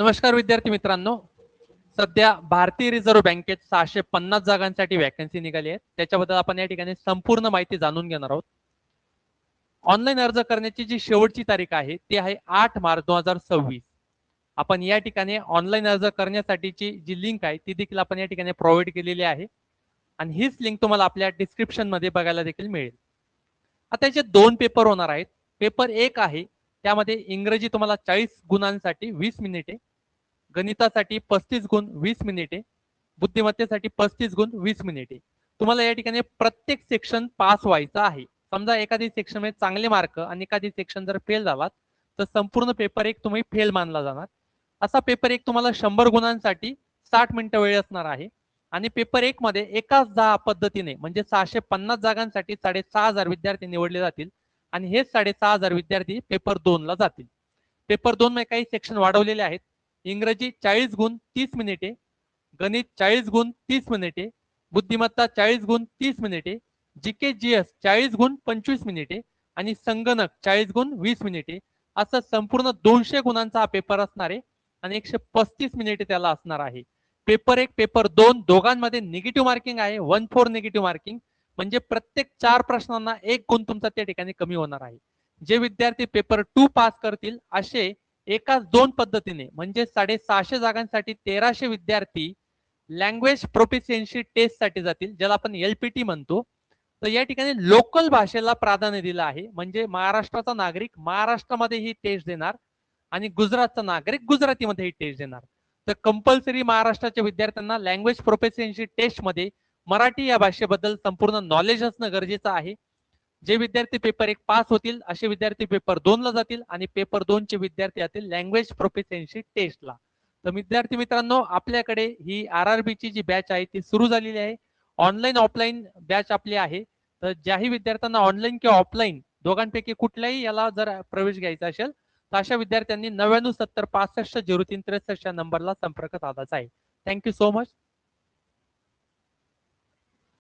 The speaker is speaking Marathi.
नमस्कार विद्यार्थी मित्रांनो. सध्या भारतीय रिझर्व्ह बँकेत 650 जागांसाठी वॅकन्सी निघाली आहे. त्याच्याबद्दल आपण या ठिकाणी संपूर्ण माहिती जाणून घेणार आहोत. ऑनलाईन अर्ज करण्याची जी शेवटची तारीख आहे ती आहे 8 मार्च 2026. आपण या ठिकाणी ऑनलाईन अर्ज करण्यासाठीची जी लिंक आहे ती देखील आपण या ठिकाणी प्रोव्हाइड केलेली आहे आणि हीच लिंक तुम्हाला आपल्या डिस्क्रिप्शन मध्ये बघायला देखील मिळेल. आता याचे दोन पेपर होणार आहेत. पेपर 1 आहे त्यामध्ये इंग्रजी तुम्हाला 40 गुणांसाठी 20 मिनिटे, गणितासाठी 35 गुण 20 मिनिटे, बुद्धिमत्तेसाठी 35 गुण 20 मिनिटे. तुम्हाला या ठिकाणी प्रत्येक सेक्शन पास व्हायचं आहे. समजा एखादी सेक्शन मध्ये चांगले मार्क आणि एखादी सेक्शन जर फेल झालात तर संपूर्ण पेपर 1 तुम्ही फेल मानला जाणार. असा पेपर 1 तुम्हाला 100 गुणांसाठी 60 मिनिटं वेळ असणार आहे आणि पेपर 1 मध्ये एकाच 10 पद्धतीने म्हणजे 650 जागांसाठी 6,500 विद्यार्थी निवडले जातील आणि हेच 6,500 विद्यार्थी पेपर 2 ला जातील. पेपर 2 मध्ये काही सेक्शन वाढवलेले आहेत. इंग्रजी 40 गुण 30 मिनिटे, गणित 40 गुण 30 मिनिटे, बुद्धिमत्ता 40 गुण 30 मिनिटे, जीके जीएस 40 गुण 25 मिनिटे आणि संगणक 40 गुण 20 मिनिटे. असं संपूर्ण 200 गुणांचा हा पेपर असणार आहे आणि 135 मिनिटे त्याला असणार आहे. पेपर 1 पेपर 2 दोघांमध्ये निगेटिव्ह मार्किंग आहे. 1/4 निगेटिव्ह मार्किंग म्हणजे प्रत्येक 4 प्रश्नांना 1 गुण तुमचा त्या ठिकाणी कमी होणार आहे. जे विद्यार्थी पेपर 2 पास करतील असे एकाच 2 पद्धतीने म्हणजे 650 जागांसाठी 1300 विद्यार्थी लँग्वेज प्रोफिशियन्सी टेस्ट साठी जातील, ज्याला आपण एलपीटी म्हणतो. तर या ठिकाणी लोकल भाषेला प्राधान्य दिलं आहे. म्हणजे महाराष्ट्राचा नागरिक महाराष्ट्रामध्ये ही टेस्ट देणार आणि गुजरातचा नागरिक गुजरातीमध्ये ही टेस्ट देणार. तर कंपल्सरी महाराष्ट्राच्या विद्यार्थ्यांना लँग्वेज प्रोफिशियन्सी टेस्ट मध्ये मराठी या भाषेबद्दल संपूर्ण नॉलेज असणं गरजेचं आहे. जे विद्यार्थी पेपर 1 पास होतील असे विद्यार्थी पेपर 2 ला जातील आणि पेपर 2 चे विद्यार्थी जातील लँग्वेज प्रोफिशियन्सी टेस्टला. तर विद्यार्थी मित्रांनो, आपल्याकडे ही आरआरबी ची जी बॅच आहे ती सुरू झालेली आहे. ऑनलाईन ऑफलाईन बॅच आपली आहे. तर ज्याही विद्यार्थ्यांना ऑनलाईन किंवा ऑफलाईन दोघांपैकी कुठल्याही याला जर प्रवेश घ्यायचा असेल तर अशा विद्यार्थ्यांनी 99 70 65 03 63 या नंबरला संपर्क साधायचा आहे. Thank you so much.